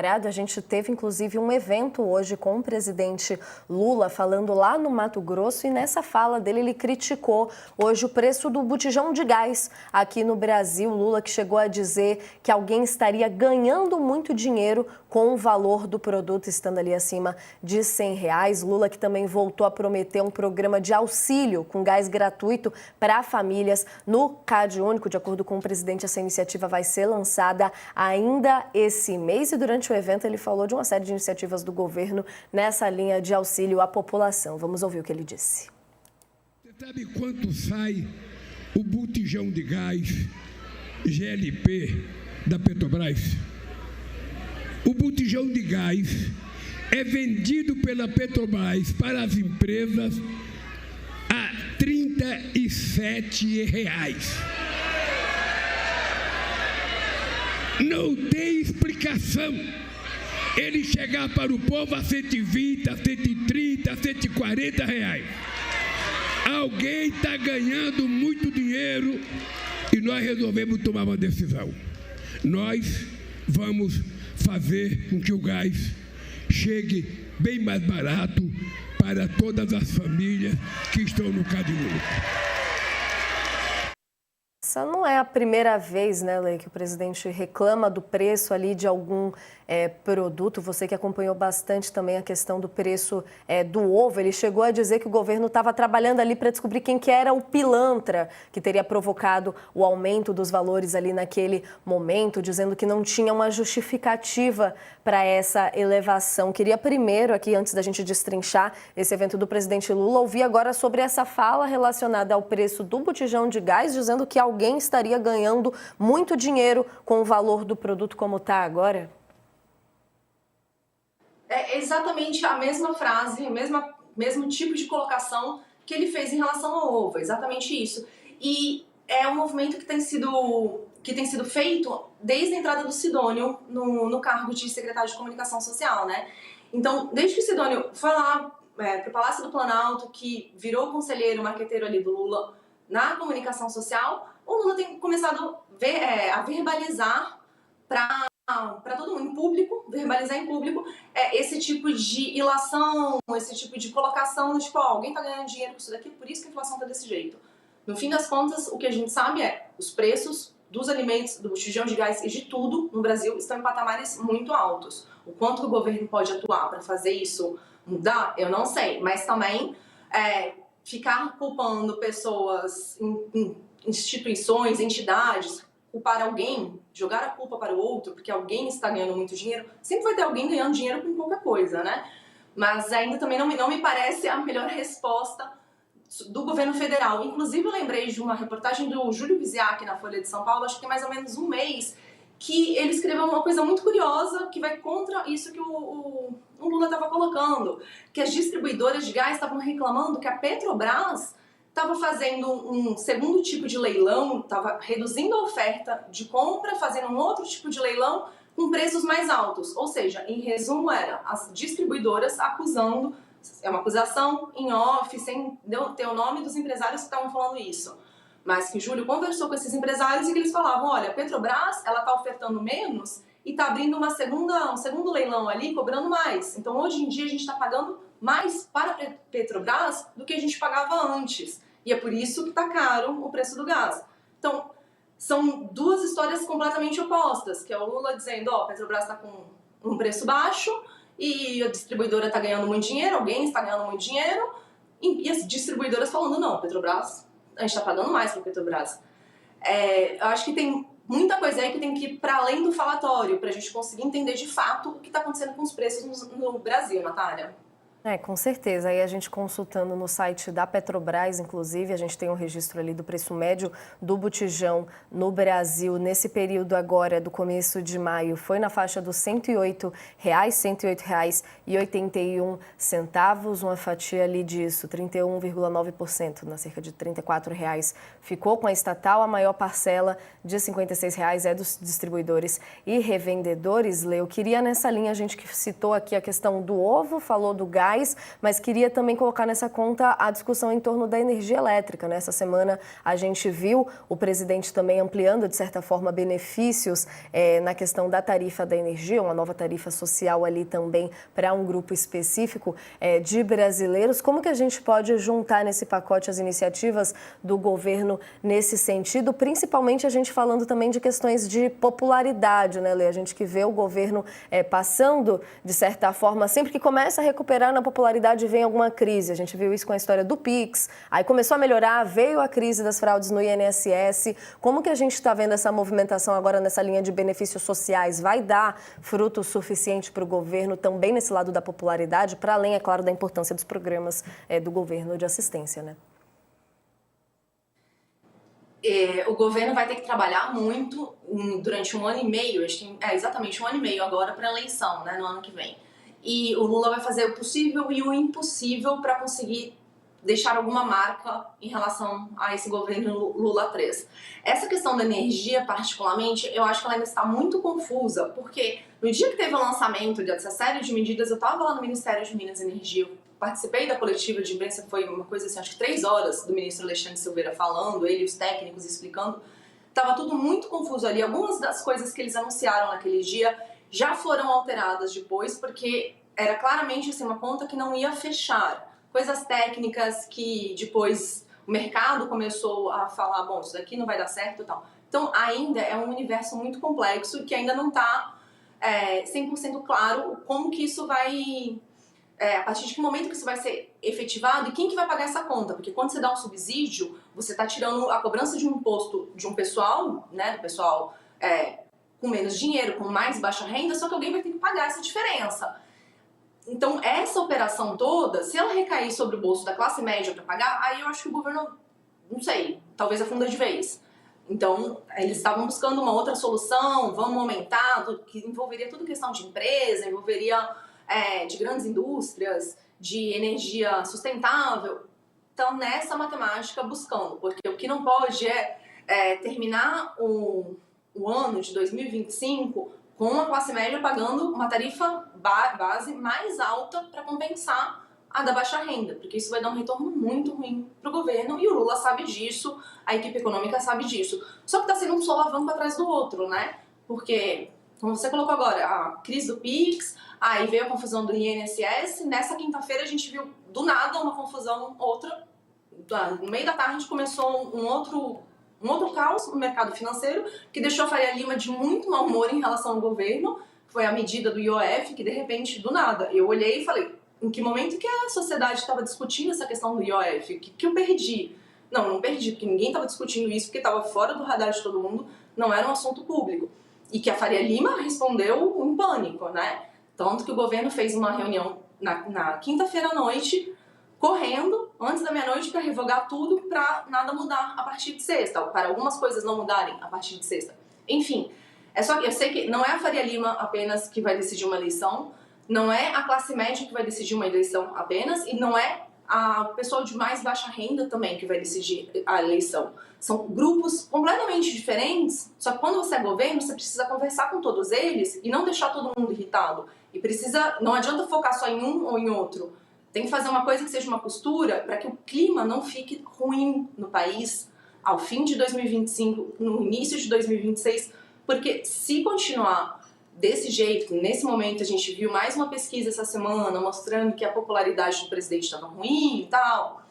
A gente teve, inclusive, um evento hoje com o presidente Lula falando lá no Mato Grosso e nessa fala dele ele criticou hoje o preço do botijão de gás aqui no Brasil. Lula que chegou a dizer que alguém estaria ganhando muito dinheiro com o valor do produto estando ali acima de R$100. Lula que também voltou a prometer um programa de auxílio com gás gratuito para famílias no CadÚnico. De acordo com o presidente, essa iniciativa vai ser lançada ainda esse mês e durante o evento ele falou de uma série de iniciativas do governo nessa linha de auxílio à população. Vamos ouvir o que ele disse. Você sabe quanto sai o botijão de gás GLP da Petrobras? O botijão de gás é vendido pela Petrobras para as empresas a R$37. Não tem explicação ele chegar para o povo a 120, a 130, a 140 reais. Alguém está ganhando muito dinheiro e nós resolvemos tomar uma decisão. Nós vamos fazer com que o gás chegue bem mais barato para todas as famílias que estão no CadÚnico. Essa não é a primeira vez, né, Lei, que o presidente reclama do preço ali de algum produto. Você que acompanhou bastante também a questão do preço do ovo, ele chegou a dizer que o governo estava trabalhando ali para descobrir quem que era o pilantra que teria provocado o aumento dos valores ali naquele momento, dizendo que não tinha uma justificativa para essa elevação. Queria primeiro aqui, antes da gente destrinchar esse evento do presidente Lula, ouvir agora sobre essa fala relacionada ao preço do botijão de gás, dizendo que alguém estaria ganhando muito dinheiro com o valor do produto como está agora? É exatamente a mesma frase, mesmo tipo de colocação que ele fez em relação ao ovo, exatamente isso. E é um movimento que tem sido feito desde a entrada do Sidônio no cargo de secretário de Comunicação Social, né? Então, desde que o Sidônio foi lá para o Palácio do Planalto, que virou conselheiro marqueteiro ali do Lula na comunicação social, o Lula tem começado a verbalizar para todo mundo, em público, verbalizar em público esse tipo de ilação, esse tipo de colocação, tipo, alguém tá ganhando dinheiro com isso daqui, por isso que a inflação tá desse jeito. No fim das contas, o que a gente sabe é os preços dos alimentos, do botijão de gás e de tudo no Brasil estão em patamares muito altos. O quanto o governo pode atuar para fazer isso mudar, eu não sei, mas também ficar culpando pessoas, instituições, entidades, culpar alguém, jogar a culpa para o outro, porque alguém está ganhando muito dinheiro, sempre vai ter alguém ganhando dinheiro com qualquer coisa, né? Mas ainda também não me parece a melhor resposta do governo federal. Inclusive, eu lembrei de uma reportagem do Júlio Viziac na Folha de São Paulo, acho que tem mais ou menos um mês, que ele escreveu uma coisa muito curiosa, que vai contra isso que o Lula estava colocando, que as distribuidoras de gás estavam reclamando que a Petrobras estava fazendo um segundo tipo de leilão, estava reduzindo a oferta de compra, fazendo um outro tipo de leilão com preços mais altos. Ou seja, em resumo, era as distribuidoras acusando, é uma acusação em off, sem ter o nome dos empresários que estavam falando isso. Mas que Júlio conversou com esses empresários e que eles falavam, olha, a Petrobras, ela está ofertando menos e está abrindo um segundo leilão ali, cobrando mais. Então, hoje em dia, a gente está pagando mais para a Petrobras do que a gente pagava antes. E é por isso que está caro o preço do gás. Então, são duas histórias completamente opostas, que é o Lula dizendo, a Petrobras está com um preço baixo e a distribuidora está ganhando muito dinheiro, alguém está ganhando muito dinheiro, e as distribuidoras falando, não, Petrobras, a gente está pagando mais para a Petrobras. Eu acho que tem muita coisa aí que tem que ir para além do falatório, para a gente conseguir entender de fato o que está acontecendo com os preços no Brasil, Natália. Com certeza. Aí a gente consultando no site da Petrobras, inclusive, a gente tem um registro ali do preço médio do botijão no Brasil. Nesse período agora, do começo de maio, foi na faixa dos R$108, R$108,81. Uma fatia ali disso, 31,9%, na cerca de R$34. Ficou com a estatal. A maior parcela de R$56 é dos distribuidores e revendedores. Leo, queria nessa linha, a gente que citou aqui a questão do ovo, falou do gás, sociais, mas queria também colocar nessa conta a discussão em torno da energia elétrica. Nessa semana a gente viu o presidente também ampliando, de certa forma, benefícios na questão da tarifa da energia, uma nova tarifa social ali também para um grupo específico de brasileiros. Como que a gente pode juntar nesse pacote as iniciativas do governo nesse sentido, principalmente a gente falando também de questões de popularidade, né, Lê? A gente que vê o governo passando, de certa forma, sempre que começa a recuperar na popularidade vem alguma crise. A gente viu isso com a história do Pix, aí começou a melhorar, veio a crise das fraudes no INSS. Como que a gente está vendo essa movimentação agora nessa linha de benefícios sociais? Vai dar fruto suficiente para o governo também nesse lado da popularidade, para além, é claro, da importância dos programas do governo de assistência, né? O governo vai ter que trabalhar muito durante 1 ano e meio, exatamente 1 ano e meio agora para a eleição, né, no ano que vem. E o Lula vai fazer o possível e o impossível para conseguir deixar alguma marca em relação a esse governo Lula 3. Essa questão da energia, particularmente, eu acho que ela ainda está muito confusa, porque no dia que teve o lançamento dessa série de medidas, eu estava lá no Ministério de Minas e Energia, participei da coletiva de imprensa, foi uma coisa assim, acho que 3 horas do ministro Alexandre Silveira falando, ele e os técnicos explicando. Estava tudo muito confuso ali. Algumas das coisas que eles anunciaram naquele dia já foram alteradas depois, porque era claramente assim, uma conta que não ia fechar. Coisas técnicas que depois o mercado começou a falar, bom, isso daqui não vai dar certo e tal. Então ainda é um universo muito complexo que ainda não está 100% claro como que isso vai... a partir de que momento que isso vai ser efetivado e quem que vai pagar essa conta? Porque quando você dá um subsídio, você está tirando a cobrança de um imposto de um pessoal, né, do pessoal com menos dinheiro, com mais baixa renda, só que alguém vai ter que pagar essa diferença. Então, essa operação toda, se ela recair sobre o bolso da classe média para pagar, aí eu acho que o governo, não sei, talvez afunda de vez. Então, eles estavam buscando uma outra solução, vamos aumentar, que envolveria tudo questão de empresa, envolveria... de grandes indústrias, de energia sustentável. Então, nessa matemática, buscando, porque o que não pode é terminar o ano de 2025 com a classe média pagando uma tarifa base mais alta para compensar a da baixa renda, porque isso vai dar um retorno muito ruim para o governo, e o Lula sabe disso, a equipe econômica sabe disso. Só que está sendo um solavanco atrás do outro, né? Porque, como você colocou agora, a crise do Pix... Aí veio a confusão do INSS, nessa quinta-feira a gente viu do nada uma confusão, outra. No meio da tarde a gente começou um outro caos no mercado financeiro, que deixou a Faria Lima de muito mau humor em relação ao governo. Foi a medida do IOF, que de repente, do nada, eu olhei e falei, em que momento que a sociedade estava discutindo essa questão do IOF? Que eu perdi? Não perdi, porque ninguém estava discutindo isso, porque estava fora do radar de todo mundo, não era um assunto público. E que a Faria Lima respondeu em pânico, né? Tanto que o governo fez uma reunião na quinta-feira à noite, correndo, antes da meia-noite, para revogar tudo, para nada mudar a partir de sexta, ou para algumas coisas não mudarem a partir de sexta. Enfim, eu sei que não é a Faria Lima apenas que vai decidir uma eleição, não é a classe média que vai decidir uma eleição apenas, e não é o pessoal de mais baixa renda também que vai decidir a eleição. São grupos completamente diferentes, só que quando você é governo, você precisa conversar com todos eles e não deixar todo mundo irritado. E não adianta focar só em um ou em outro. Tem que fazer uma coisa que seja uma costura para que o clima não fique ruim no país ao fim de 2025, no início de 2026, porque se continuar desse jeito, nesse momento a gente viu mais uma pesquisa essa semana mostrando que a popularidade do presidente estava ruim e tal,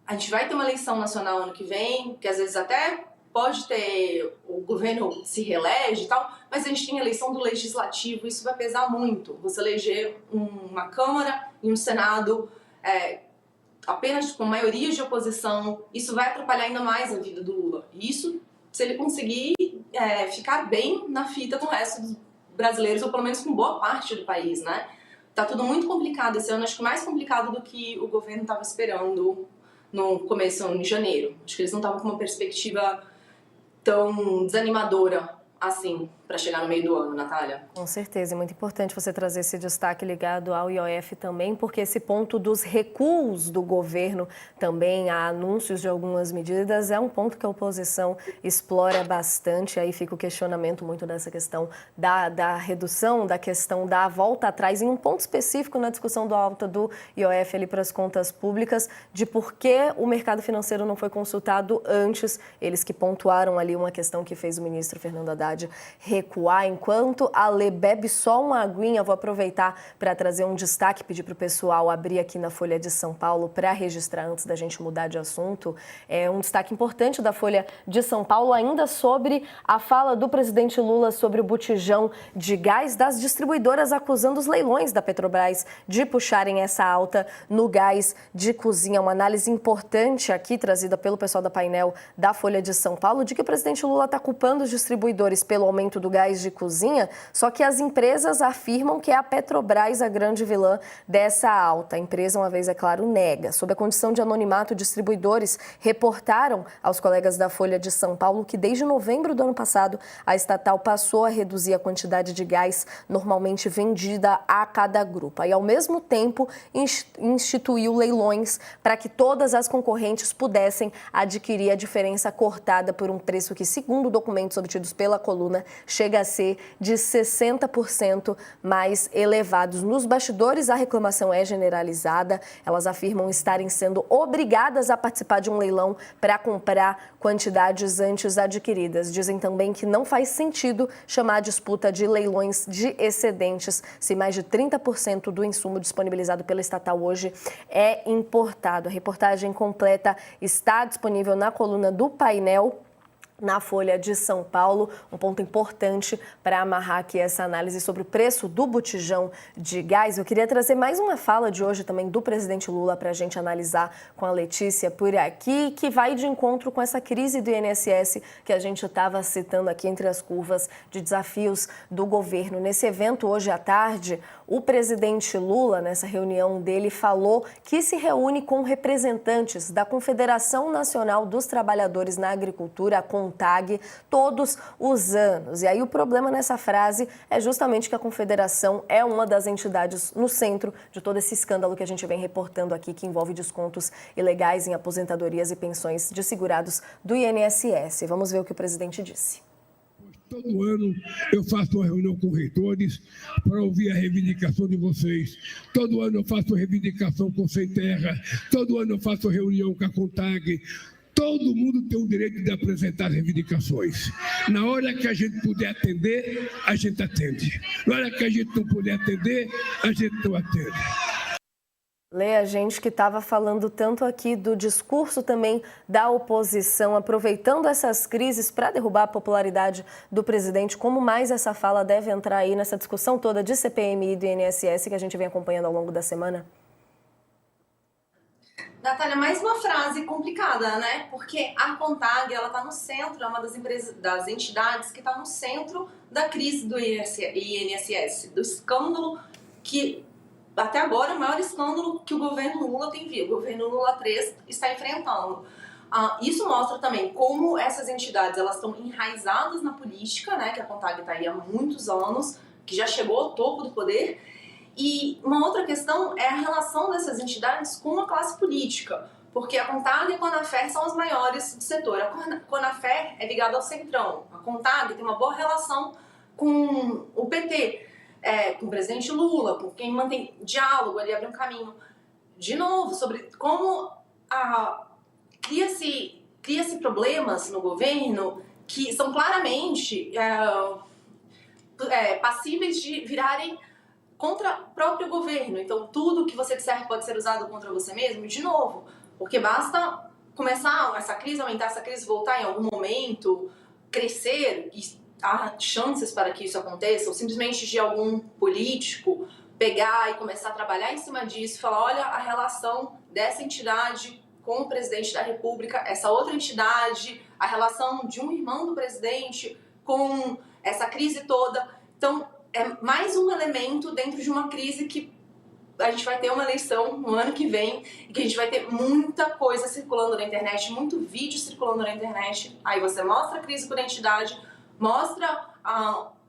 a gente vai ter uma eleição nacional ano que vem, que às vezes até pode ter, o governo se reelege e tal, mas a gente tem a eleição do legislativo, isso vai pesar muito. Você eleger uma Câmara e um Senado apenas com maioria de oposição, isso vai atrapalhar ainda mais a vida do Lula. Isso, se ele conseguir ficar bem na fita com o resto dos brasileiros, ou pelo menos com boa parte do país, né? Tá tudo muito complicado esse ano, acho que mais complicado do que o governo estava esperando no começo, em janeiro. Acho que eles não estavam com uma perspectiva tão desanimadora assim para chegar no meio do ano, Natália. Com certeza, é muito importante você trazer esse destaque ligado ao IOF também, porque esse ponto dos recuos do governo também a anúncios de algumas medidas é um ponto que a oposição explora bastante. Aí fica o questionamento muito dessa questão da redução, da questão da volta atrás, em um ponto específico na discussão do alta do IOF ali para as contas públicas, de por que o mercado financeiro não foi consultado antes, eles que pontuaram ali uma questão que fez o ministro Fernando Haddad recuar. Enquanto a Lê bebe só uma aguinha, vou aproveitar para trazer um destaque, pedir para o pessoal abrir aqui na Folha de São Paulo para registrar antes da gente mudar de assunto. É um destaque importante da Folha de São Paulo, ainda sobre a fala do presidente Lula sobre o botijão de gás, das distribuidoras acusando os leilões da Petrobras de puxarem essa alta no gás de cozinha. Uma análise importante aqui trazida pelo pessoal da painel da Folha de São Paulo, de que o presidente Lula está culpando os distribuidores pelo aumento do gás de cozinha, só que as empresas afirmam que é a Petrobras a grande vilã dessa alta. A empresa, uma vez, é claro, nega. Sob a condição de anonimato, distribuidores reportaram aos colegas da Folha de São Paulo que desde novembro do ano passado a estatal passou a reduzir a quantidade de gás normalmente vendida a cada grupo. E, ao mesmo tempo, instituiu leilões para que todas as concorrentes pudessem adquirir a diferença cortada por um preço que, segundo documentos obtidos pela coluna, chega a ser de 60% mais elevados. Nos bastidores, a reclamação é generalizada. Elas afirmam estarem sendo obrigadas a participar de um leilão para comprar quantidades antes adquiridas. Dizem também que não faz sentido chamar a disputa de leilões de excedentes se mais de 30% do insumo disponibilizado pela estatal hoje é importado. A reportagem completa está disponível na coluna do painel na Folha de São Paulo, um ponto importante para amarrar aqui essa análise sobre o preço do botijão de gás. Eu queria trazer mais uma fala de hoje também do presidente Lula para a gente analisar com a Letícia por aqui, que vai de encontro com essa crise do INSS que a gente estava citando aqui entre as curvas de desafios do governo. Nesse evento, hoje à tarde, o presidente Lula, nessa reunião dele, falou que se reúne com representantes da Confederação Nacional dos Trabalhadores na Agricultura, a CONTAG, todos os anos. E aí o problema nessa frase é justamente que a Confederação é uma das entidades no centro de todo esse escândalo que a gente vem reportando aqui, que envolve descontos ilegais em aposentadorias e pensões de segurados do INSS. Vamos ver o que o presidente disse. Todo ano eu faço uma reunião com reitores para ouvir a reivindicação de vocês. Todo ano eu faço reivindicação com Sem Terra. Todo ano eu faço reunião com a CONTAG. Todo mundo tem o direito de apresentar reivindicações. Na hora que a gente puder atender, a gente atende. Na hora que a gente não puder atender, a gente não atende. Lê, a gente que estava falando tanto aqui do discurso também da oposição, aproveitando essas crises para derrubar a popularidade do presidente, como mais essa fala deve entrar aí nessa discussão toda de CPMI e do INSS que a gente vem acompanhando ao longo da semana? Natália, mais uma frase complicada, né? Porque a CONTAG, ela está no centro, é uma das empresas, das entidades que está no centro da crise do INSS, do escândalo que, até agora, o maior escândalo que o governo Lula tem visto, o governo Lula 3 está enfrentando. Isso mostra também como essas entidades elas estão enraizadas na política, né? Que a CONTAG está aí há muitos anos, que já chegou ao topo do poder. E uma outra questão é a relação dessas entidades com a classe política, porque a CONTAG e a CONAFER são as maiores do setor. A CONAFER é ligada ao Centrão, a CONTAG tem uma boa relação com o PT, com o presidente Lula, com quem mantém diálogo ali, abre um caminho, de novo, sobre como cria-se problemas no governo que são claramente passíveis de virarem contra o próprio governo. Então, tudo que você disser pode ser usado contra você mesmo, de novo, porque basta começar essa crise, aumentar essa crise, voltar em algum momento, crescer, e há chances para que isso aconteça, ou simplesmente de algum político pegar e começar a trabalhar em cima disso, falar, olha a relação dessa entidade com o presidente da República, essa outra entidade, a relação de um irmão do presidente com essa crise toda. Então, é mais um elemento dentro de uma crise que a gente vai ter uma eleição no ano que vem e que a gente vai ter muita coisa circulando na internet, muito vídeo circulando na internet. Aí você mostra a crise por entidade, mostra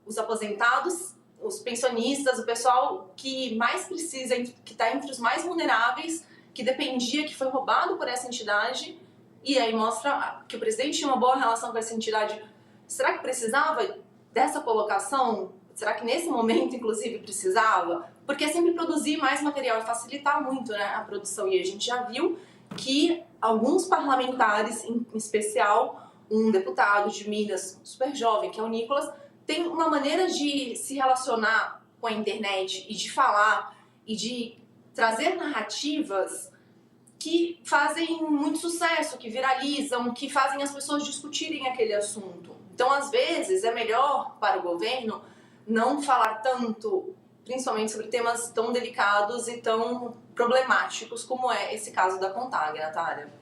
os aposentados, os pensionistas, o pessoal que mais precisa, que está entre os mais vulneráveis, que dependia, que foi roubado por essa entidade, e aí mostra que o presidente tinha uma boa relação com essa entidade. Será que precisava dessa colocação? Será que nesse momento, inclusive, precisava? Porque é sempre produzir mais material e facilitar muito, né, a produção. E a gente já viu que alguns parlamentares, em especial um deputado de Minas, super jovem, que é o Nicolas, tem uma maneira de se relacionar com a internet e de falar e de trazer narrativas que fazem muito sucesso, que viralizam, que fazem as pessoas discutirem aquele assunto. Então, às vezes, é melhor para o governo não falar tanto, principalmente sobre temas tão delicados e tão problemáticos como é esse caso da CONTAG, Natália.